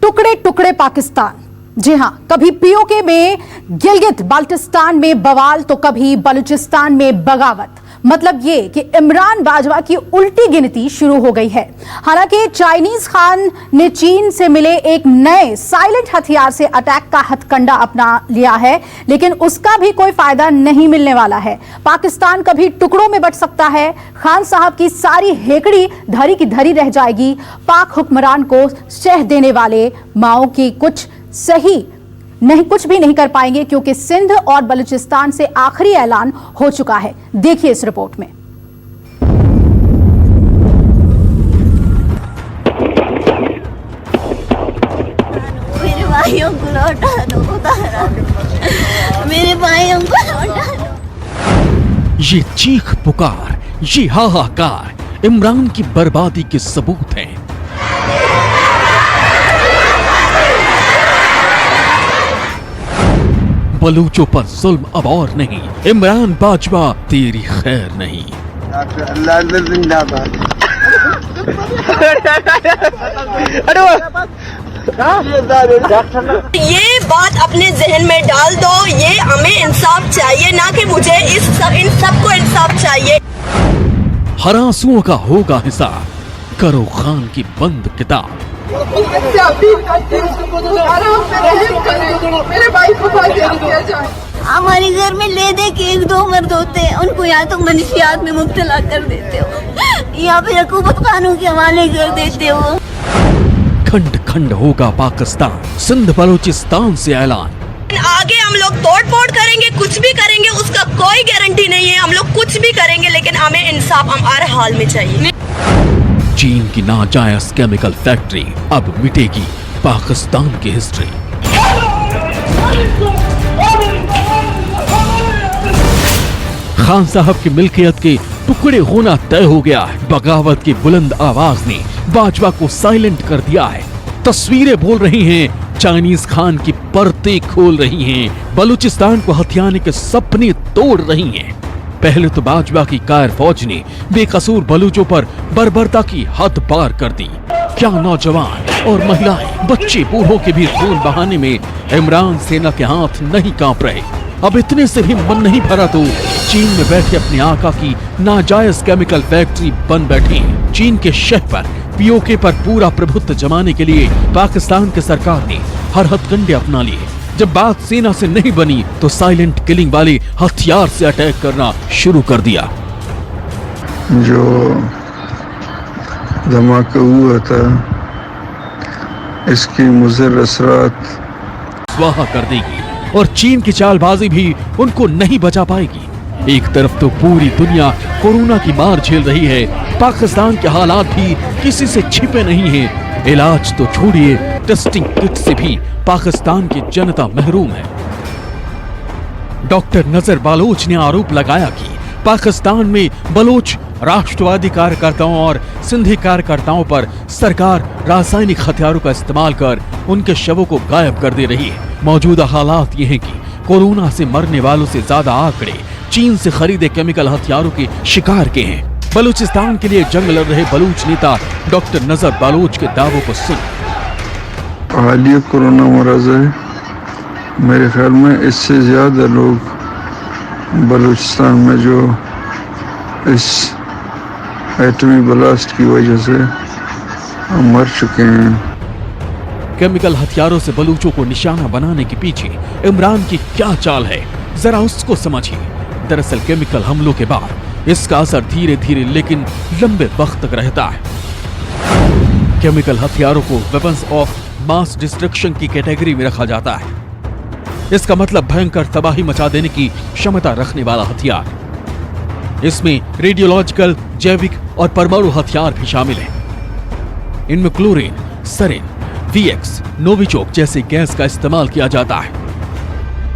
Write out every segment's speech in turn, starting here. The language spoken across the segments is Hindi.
टुकड़े टुकड़े पाकिस्तान। जी हां, कभी पीओके में गिलगित बाल्टिस्तान में बवाल तो कभी बलूचिस्तान में बगावत। मतलब ये कि इमरान बाजवा की उल्टी गिनती शुरू हो गई है। हालांकि चाइनीज खान ने चीन से मिले एक नए साइलेंट हथियार से अटैक का हथकंडा अपना लिया है, लेकिन उसका भी कोई फायदा नहीं मिलने वाला है। पाकिस्तान कभी टुकड़ों में बंट सकता है। खान साहब की सारी हेकड़ी धरी की धरी रह जाएगी। पाक हुक्मरान को शह देने वाले माओ की कुछ भी नहीं कर पाएंगे, क्योंकि सिंध और बलूचिस्तान से आखिरी ऐलान हो चुका है। देखिए इस रिपोर्ट में। मेरे भाइयों को लौटा दो, मेरे भाइयों को लौटा दो। ये चीख पुकार, ये हाहाकार इमरान की बर्बादी के सबूत हैं। बलूचों पर जुल्म अब और नहीं। इमरान बाजवा तेरी खैर नहीं। ये बात अपने जहन में डाल दो, ये हमें इंसाफ चाहिए, ना कि मुझे इन सबको इंसाफ चाहिए। हरासुओं का होगा हिसाब, करो खान की बंद किताब। मेरे भाई को किया जाए। हमारे घर में ले दे के एक दो मर्द होते हैं, उनको यहाँ तक मनशियात में मुब्तला कर देते हो, यहाँ पे हुकूमत कानून के हवाले कर देते हो। खंड खंड होगा पाकिस्तान, सिंध बलूचिस्तान से ऐलान। आगे हम लोग तोड़ फोड़ करेंगे, कुछ भी करेंगे, उसका कोई गारंटी नहीं है। हम लोग कुछ भी करेंगे, लेकिन हमें इंसाफ हर हाल में चाहिए। चीन की नाजायज केमिकल फैक्ट्री अब मिटेगी पाकिस्तान की हिस्ट्री। खान साहब की मिल्कियत के टुकड़े होना तय हो गया है। बगावत की बुलंद आवाज ने बाजवा को साइलेंट कर दिया है। तस्वीरें बोल रही हैं, चाइनीज खान की परतें खोल रही हैं, बलूचिस्तान को हथियाने के सपने तोड़ रही हैं। पहले तो बाजवा की कायर फौज ने बेकसूर बलूचों पर बर्बरता की हद पार कर दी। क्या नौजवान और महिलाएं, बच्चे, बूढ़ों के भी खून बहाने में इमरान सेना के हाथ नहीं कांप रहे। अब इतने से भी मन नहीं भरा तो चीन में बैठे अपने आका की नाजायज केमिकल फैक्ट्री बन बैठी। चीन के शह पर पीओके पर पूरा प्रभुत्व जमाने के लिए पाकिस्तान की सरकार ने हर हथकंडे अपना लिए। जब बात सेना से नहीं बनी तो साइलेंट किलिंग वाले हथियार से अटैक करना शुरू कर दिया। जो धमाका हुआ था, इसकी मुज़र असरात स्वाहा कर देगी और चीन की चालबाजी भी उनको नहीं बचा पाएगी। एक तरफ तो पूरी दुनिया कोरोना की मार झेल रही है, पाकिस्तान के हालात भी किसी से छिपे नहीं हैं। इलाज तो छोड़िए, टेस्टिंग किट से भी पाकिस्तान की जनता महरूम है। डॉक्टर नजर बालोच ने आरोप लगाया कि पाकिस्तान में बलोच राष्ट्रवादी कार्यकर्ताओं और सिंधी कार्यकर्ताओं पर सरकार रासायनिक हथियारों का इस्तेमाल कर उनके शवों को गायब कर दे रही है। मौजूदा हालात ये हैं कि कोरोना से मरने वालों से ज्यादा आंकड़े चीन से खरीदे केमिकल हथियारों के शिकार के हैं। बलूचिस्तान के लिए जंग लड़ रहे बलूच नेता डॉक्टर नजर बालोच के दावों को सुन। हालिया कोरोना मरज है, मेरे ख्याल में इससे ज्यादा लोग बलूचिस्तान में जो इस एटमी ब्लास्ट की वजह से मर चुके हैं। केमिकल हथियारों से बलूचों को निशाना बनाने के पीछे इमरान की क्या चाल है, जरा उसको समझिए। दरअसल केमिकल हमलों के बाद इसका असर धीरे धीरे लेकिन लंबे वक्त तक रहता है। केमिकल हथियारों को वेपन्स ऑफ मास डिस्ट्रक्शन की कैटेगरी में रखा जाता है। इसका मतलब भयंकर तबाही मचा देने की क्षमता रखने वाला हथियार। इसमें रेडियोलॉजिकल, जैविक और परमाणु हथियार भी शामिल हैं। इनमें क्लोरीन, सरीन, वीएक्स, नोविचोक जैसे गैस का इस्तेमाल किया जाता है।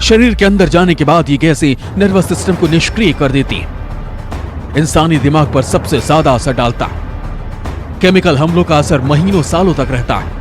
शरीर के अंदर जाने के बाद ये गैसें नर्वस सिस्टम को निष्क्रिय कर देती हैं। इंसानी दिमाग पर सबसे ज्यादा असर डालता है। केमिकल हमलों का असर महीनों सालों तक रहता है।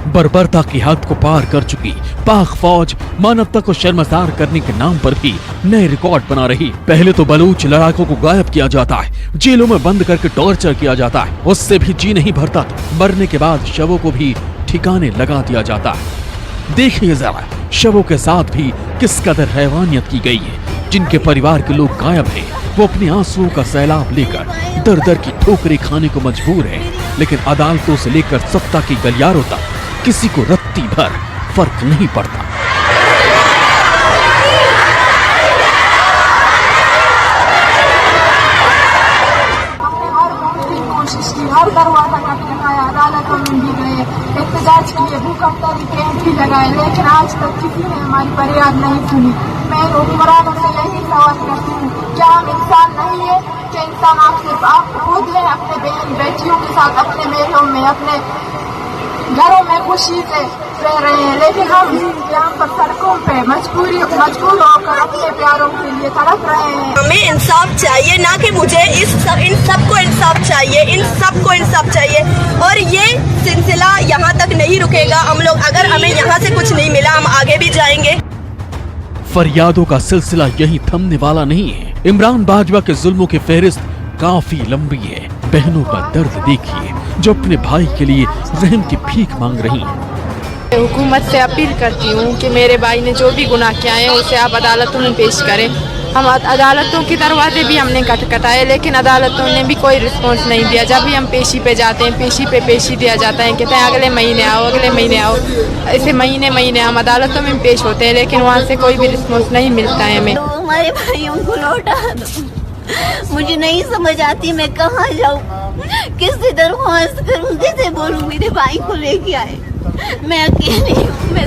बर्बरता की हद को पार कर चुकी पाक फौज मानवता को शर्मसार करने के नाम पर भी नए रिकॉर्ड बना रही। पहले तो बलूच लड़ाकों को गायब किया जाता है, जेलों में बंद करके टॉर्चर किया जाता है, उससे भी जी नहीं भरता। मरने के बाद शवों को भी ठिकाने लगा दिया जाता है। देखिए जरा शवों के साथ भी किस कदर हैवानियत की गई है। जिनके परिवार के लोग गायब हैं, वो अपने आंसुओं का सैलाब लेकर दर दर की ठोकरें खाने को मजबूर हैं, लेकिन अदालतों से लेकर सत्ता की गलियारों तक किसी को रत्ती भर फर्क नहीं पड़ता। हर दरवाजा खटखटाया, अदालतों में भी गए, एहतजाज किए, भूखहड़ताल कैंप भी लगाए, लेकिन आज तक किसी ने हमारी फरियाद नहीं सुनी। मैं हुक्मरानों से यही सवाल करती हूँ, क्या हम इंसान नहीं है? क्या इंसान आप खुद हैं अपने बहन बेटियों के साथ अपने मेलों में अपने घरों में खुशी से रह रहे हैं, लेकिन हम यहाँ पर सड़कों पे मजबूर होकर अपने प्यारों के लिए तड़प रहे हैं। हमें इंसाफ चाहिए, ना कि मुझे इन सबको इंसाफ चाहिए, इन सबको इंसाफ चाहिए। और ये सिलसिला यहाँ तक नहीं रुकेगा। हम लोग अगर हमें यहाँ से कुछ नहीं मिला, हम आगे भी जाएंगे। फरियादों का सिलसिला यही थमने वाला नहीं है। इमरान बाजवा के जुल्मों की फहरिस्त काफी लंबी है। बहनों का दर्द देखिए जो अपने भाई के लिए रहम की भीख मांग रही हैं। हुकूमत से अपील करती हूँ कि मेरे भाई ने जो भी गुनाह किया है उसे आप अदालतों में पेश करें। हम अदालतों के दरवाजे भी हमने खटखटाए, लेकिन अदालतों ने भी कोई रिस्पॉन्स नहीं दिया। जब भी हम पेशी पे जाते हैं, पेशी दिया जाता है, कहते हैं अगले महीने आओ, अगले महीने आओ। ऐसे महीने हम अदालतों में पेश होते हैं, लेकिन वहाँ से कोई भी रिस्पॉन्स नहीं मिलता है हमें। तो हमारे भाइयों को लौटा दो। मुझे नहीं समझ आती मैं कहाँ जाऊँ, किससे दरख्वास्त करूँ, कैसे बोलूँ मेरे भाई को लेके आए। मैं अकेली हूँ।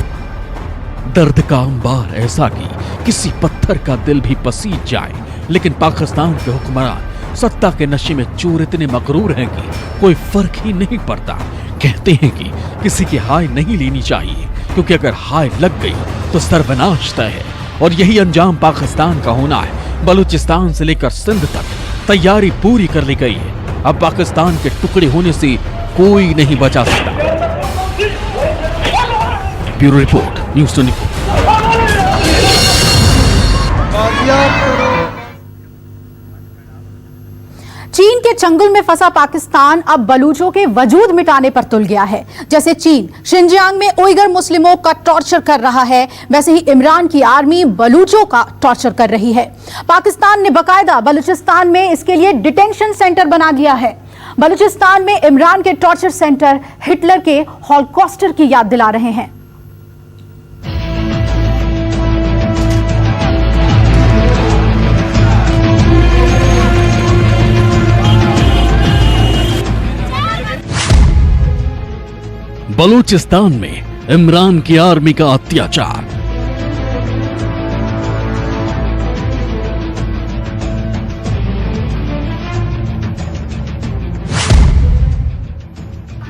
दर्द का अंबार ऐसा कि किसी पत्थर का दिल भी पसीज जाए, लेकिन पाकिस्तान के हुक्मरान सत्ता के नशे में चोर इतने मकरूर हैं कि कोई फर्क ही नहीं पड़ता। कहते हैं कि किसी की हाय नहीं लेनी चाहिए, क्योंकि अगर हाय लग गई तो सर्वनाश तय है। और यही अंजाम पाकिस्तान का होना है। बलूचिस्तान से लेकर सिंध तक तैयारी पूरी कर ली गई है। अब पाकिस्तान के टुकड़े होने से कोई नहीं बचा सकता। Bureau report, news 24। चीन के चंगुल में फंसा पाकिस्तान अब बलूचों के वजूद मिटाने पर तुल गया है। जैसे चीन शिनजियांग में उइगर मुस्लिमों का टॉर्चर कर रहा है, वैसे ही इमरान की आर्मी बलूचों का टॉर्चर कर रही है। पाकिस्तान ने बाकायदा बलूचिस्तान में इसके लिए डिटेंशन सेंटर बना दिया है। बलूचिस्तान में इमरान के टॉर्चर सेंटर हिटलर के हॉलोकॉस्ट की याद दिला रहे हैं। बलूचिस्तान में इमरान की आर्मी का अत्याचार।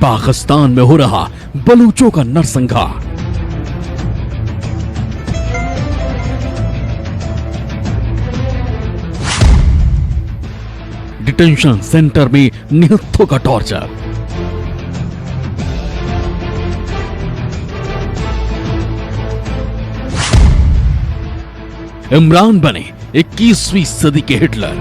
पाकिस्तान में हो रहा बलूचों का नरसंहार। डिटेंशन सेंटर में निहत्थों का टॉर्चर। इमरान बने 21वीं सदी के हिटलर।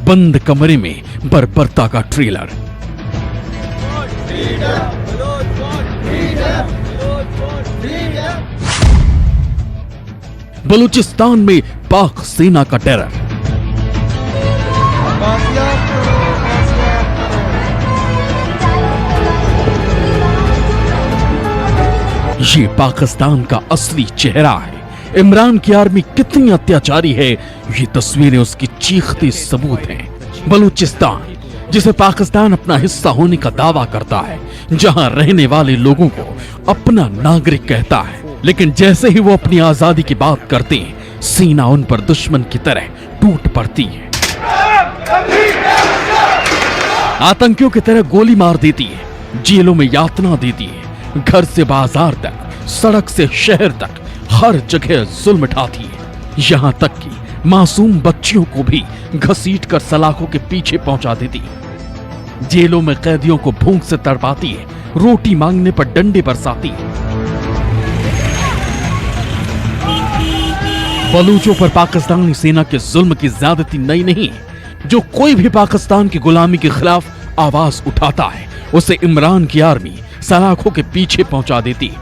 बंद कमरे में बर्बरता का ट्रेलर। बलूचिस्तान में पाक सेना का टेरर। ये पाकिस्तान का असली चेहरा है। इमरान की आर्मी कितनी अत्याचारी है, ये तस्वीरें उसकी चीखती सबूत हैं। बलूचिस्तान, जिसे पाकिस्तान अपना हिस्सा होने का दावा करता है, जहां रहने वाले लोगों को अपना नागरिक कहता है, लेकिन जैसे ही वो अपनी आजादी की बात करते हैं, सीना उन पर दुश्मन की तरह टूट पड़ती है। आतंकियों की तरह गोली मार देती है, जेलों में यातना देती है, घर से बाजार तक, सड़क से शहर तक हर जगह जुल्म ढाती है। यहां तक कि मासूम बच्चियों को भी घसीट कर सलाखों के पीछे पहुंचा देती है। जेलों में कैदियों को भूख से तड़पाती है, रोटी मांगने पर डंडे बरसाती है। बलूचों पर पाकिस्तानी सेना के जुल्म की ज्यादती नई नहीं। जो कोई भी पाकिस्तान की गुलामी के खिलाफ आवाज उठाता है उसे इमरान की आर्मी सलाखों के पीछे पहुंचा देती है,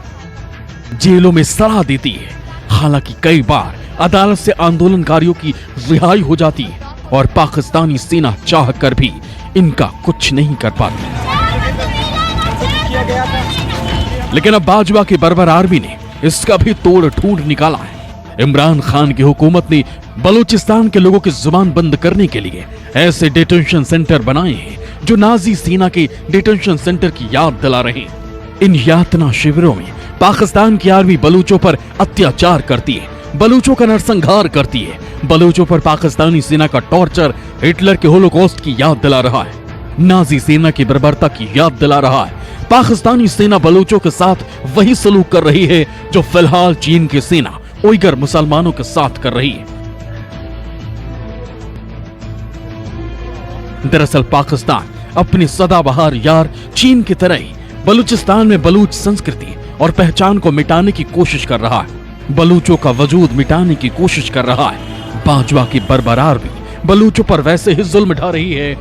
जेलों में सड़ा देती है। हालांकि कई बार अदालत से आंदोलनकारियों की रिहाई हो जाती है और पाकिस्तानी सेना चाह कर भी इनका कुछ नहीं कर पाती। लेकिन अब बाजवा की बर्बर आर्मी ने इसका भी तोड़ ढूंढ निकाला है। इमरान खान की हुकूमत ने बलूचिस्तान के लोगों की जुबान बंद करने के लिए ऐसे डिटेंशन सेंटर बनाए हैं जो नाजी सेना के डिटेंशन सेंटर की याद दिला रहे हैं। इन यातना शिविरों में पाकिस्तान की आर्मी बलूचों पर अत्याचार करती है, बलूचों का नरसंहार करती है। बलूचों पर पाकिस्तानी सेना का टॉर्चर हिटलर के होलोकॉस्ट की याद दिला रहा है, नाजी सेना की बर्बरता की याद दिला रहा है। पाकिस्तानी सेना बलूचों के साथ वही सलूक कर रही है जो फिलहाल चीन की सेना उइगर मुसलमानों के साथ कर रही है। दरअसल पाकिस्तान अपने सदाबहार यार चीन की तरह ही बलूचिस्तान में बलूच संस्कृति और पहचान को मिटाने की कोशिश कर रहा है, बलूचों का वजूद मिटाने की कोशिश कर रहा है। बाजवा की बर्बर आर्मी बलूचों पर वैसे ही जुल्म ढा रही है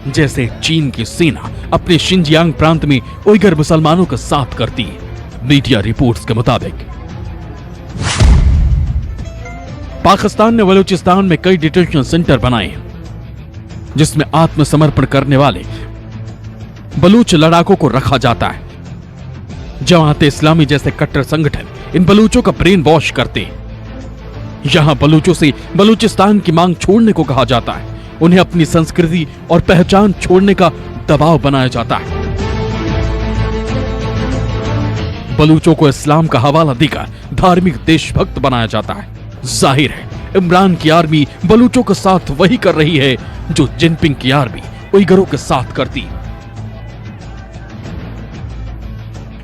जैसे चीन की सेना अपने शिनजियांग प्रांत में उइगर मुसलमानों के साथ करती है। मीडिया रिपोर्ट्स के मुताबिक पाकिस्तान ने बलूचिस्तान में कई डिटेंशन सेंटर बनाए हैं जिसमें आत्मसमर्पण करने वाले बलूच लड़ाकों को रखा जाता है। जमात इस्लामी जैसे कट्टर संगठन इन बलूचों का ब्रेन वॉश करते हैं। यहां बलूचों से बलूचिस्तान की मांग छोड़ने को कहा जाता है, उन्हें अपनी संस्कृति और पहचान छोड़ने का दबाव बनाया जाता है। बलूचों को इस्लाम का हवाला देकर धार्मिक देशभक्त बनाया जाता है। जाहिर है इमरान की आर्मी बलूचों के साथ वही कर रही है जो जिनपिंग की आर्मी उइगरों के साथ करती।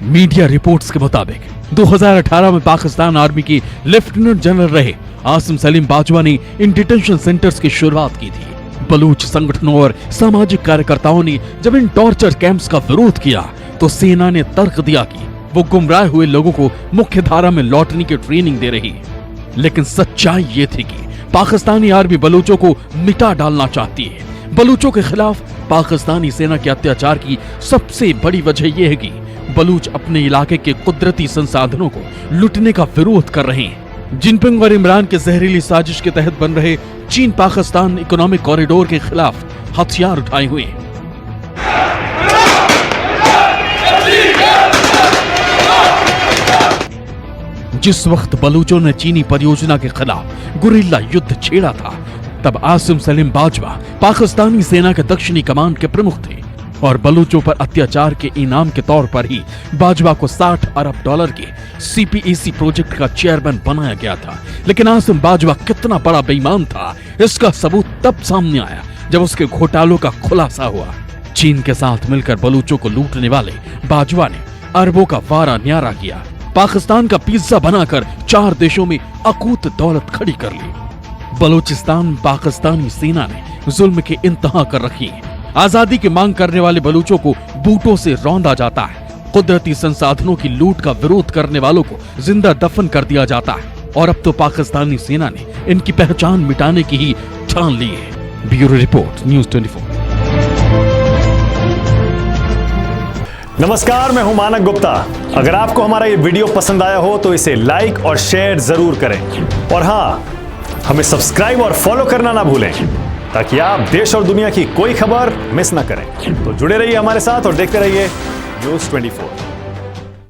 मीडिया रिपोर्ट्स के मुताबिक 2018 में पाकिस्तान आर्मी के लेफ्टिनेंट जनरल रहे आसिम सलीम बाजवा ने इन डिटेंशन सेंटर्स की शुरुआत की थी। बलूच संगठनों और सामाजिक कार्यकर्ताओं ने जब इन टॉर्चर कैंप्स का विरोध किया तो सेना ने तर्क दिया कि वो गुमराह हुए लोगों को मुख्य धारा में लौटने की ट्रेनिंग दे रही है। लेकिन सच्चाई ये थी कि पाकिस्तानी आर्मी बलूचों को मिटा डालना चाहती है। बलूचों के खिलाफ पाकिस्तानी सेना के अत्याचार की सबसे बड़ी वजह यह है कि बलूच अपने इलाके के कुदरती संसाधनों को लूटने का विरोध कर रहे हैं। जिनपिंग और इमरान के जहरीली साजिश के तहत बन रहे चीन पाकिस्तान इकोनॉमिक कॉरिडोर के खिलाफ हथियार उठाए हुए हैं। जिस वक्त बलूचों ने चीनी परियोजना के खिलाफ गुरिल्ला युद्ध छेड़ा था तब आसिम सलीम बाजवा पाकिस्तानी सेना के दक्षिणी कमान के प्रमुख थे और बलूचों पर अत्याचार के इनाम के तौर पर ही बाजवा को $60 अरब के CPEC प्रोजेक्ट का चेयरमैन बनाया गया था। लेकिन आसिम बाजवा कितना बड़ा बेईमान था इसका सबूत तब सामने आया जब उसके घोटालों का खुलासा हुआ। चीन के साथ मिलकर बलूचों को लूटने वाले बाजवा ने अरबों का वारा न्यारा किया, पाकिस्तान का पिज्जा बनाकर 4 देशों में अकूत दौलत खड़ी कर ली। बलूचिस्तान पाकिस्तानी सेना ने जुल्म की इंतहा कर रखी है। आजादी की मांग करने वाले बलूचों को बूटों से रौंदा जाता है, कुदरती संसाधनों की लूट का विरोध करने वालों को जिंदा दफन कर दिया जाता है और अब तो पाकिस्तानी सेना ने इनकी पहचान मिटाने की ही ठान ली है। Bureau report, news 24। नमस्कार, मैं हूं मानक गुप्ता। अगर आपको हमारा ये वीडियो पसंद आया हो तो इसे लाइक और शेयर जरूर करें और हाँ, हमें सब्सक्राइब और फॉलो करना ना भूलें ताकि आप देश और दुनिया की कोई खबर मिस ना करें। तो जुड़े रहिए हमारे साथ और देखते रहिए न्यूज़ 24।